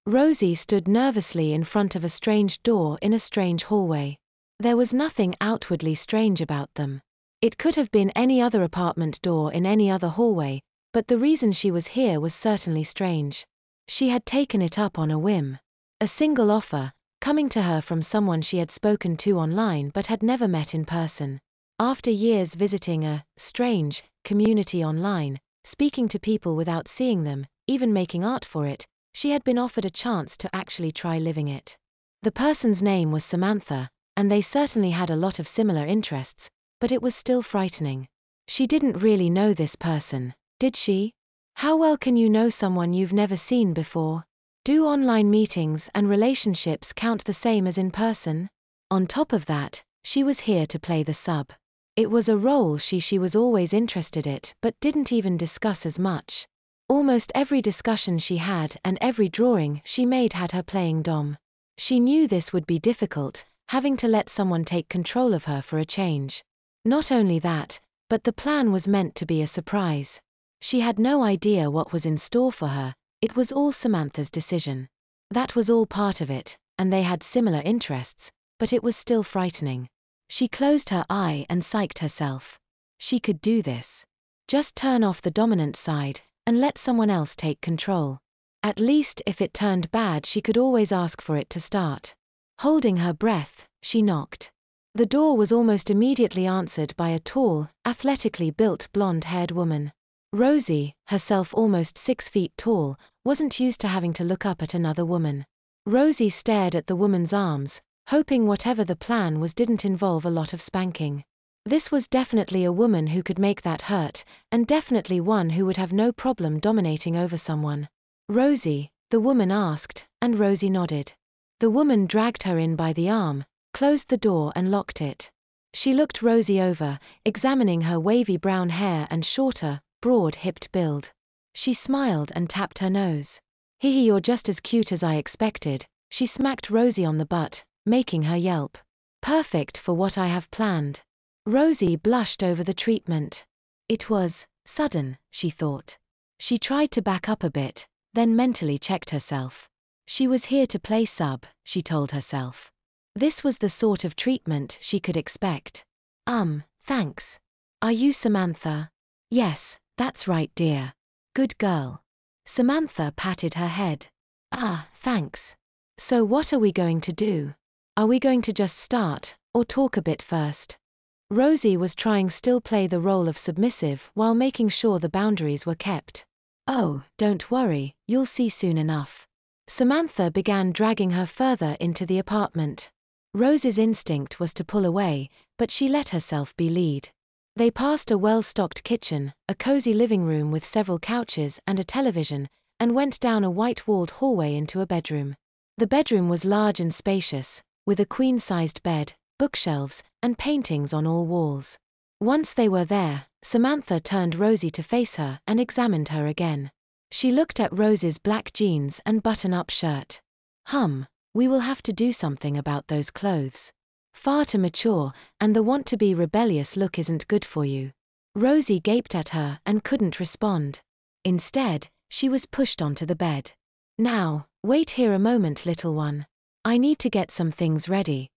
Rosie stood nervously in front of a strange door in a strange hallway. There was nothing outwardly strange about them. It could have been any other apartment door in any other hallway, but the reason she was here was certainly strange. She had taken it up on a whim. A single offer, coming to her from someone she had spoken to online but had never met in person. After years visiting a strange community online, speaking to people without seeing them, even making art for it, she had been offered a chance to actually try living it. The person's name was Samantha, and they certainly had a lot of similar interests, but it was still frightening. She didn't really know this person, did she? How well can you know someone you've never seen before? Do online meetings and relationships count the same as in person? On top of that, she was here to play the sub. It was a role she was always interested in but didn't even discuss as much. Almost every discussion she had and every drawing she made had her playing Dom. She knew this would be difficult, having to let someone take control of her for a change. Not only that, but the plan was meant to be a surprise. She had no idea what was in store for her. It was all Samantha's decision. That was all part of it, and they had similar interests, but it was still frightening. She closed her eye and psyched herself. She could do this. Just turn off the dominant side, and let someone else take control. At least if it turned bad she could always ask for it to start. Holding her breath, she knocked. The door was almost immediately answered by a tall, athletically built blonde-haired woman. Rosie, herself almost 6 feet tall, wasn't used to having to look up at another woman. Rosie stared at the woman's arms, hoping whatever the plan was didn't involve a lot of spanking. This was definitely a woman who could make that hurt, and definitely one who would have no problem dominating over someone. "Rosie?" the woman asked, and Rosie nodded. The woman dragged her in by the arm, closed the door and locked it. She looked Rosie over, examining her wavy brown hair and shorter, broad-hipped build. She smiled and tapped her nose. "Hehe, you're just as cute as I expected." She smacked Rosie on the butt, making her yelp. "Perfect for what I have planned." Rosie blushed over the treatment. It was sudden, she thought. She tried to back up a bit, then mentally checked herself. She was here to play sub, she told herself. This was the sort of treatment she could expect. Thanks. Are you Samantha?" "Yes, that's right, dear. Good girl." Samantha patted her head. "Ah, thanks. So what are we going to do? Are we going to just start, or talk a bit first?" Rosie was trying still play the role of submissive while making sure the boundaries were kept. "Oh, don't worry, you'll see soon enough." Samantha began dragging her further into the apartment. Rosie's instinct was to pull away, but she let herself be led. They passed a well-stocked kitchen, a cozy living room with several couches and a television, and went down a white-walled hallway into a bedroom. The bedroom was large and spacious, with a queen-sized bed, bookshelves, and paintings on all walls. Once they were there, Samantha turned Rosie to face her and examined her again. She looked at Rosie's black jeans and button-up shirt. We will have to do something about those clothes. Far too mature, and the want-to-be rebellious look isn't good for you." Rosie gaped at her and couldn't respond. Instead, she was pushed onto the bed. "Now, wait here a moment, little one. I need to get some things ready."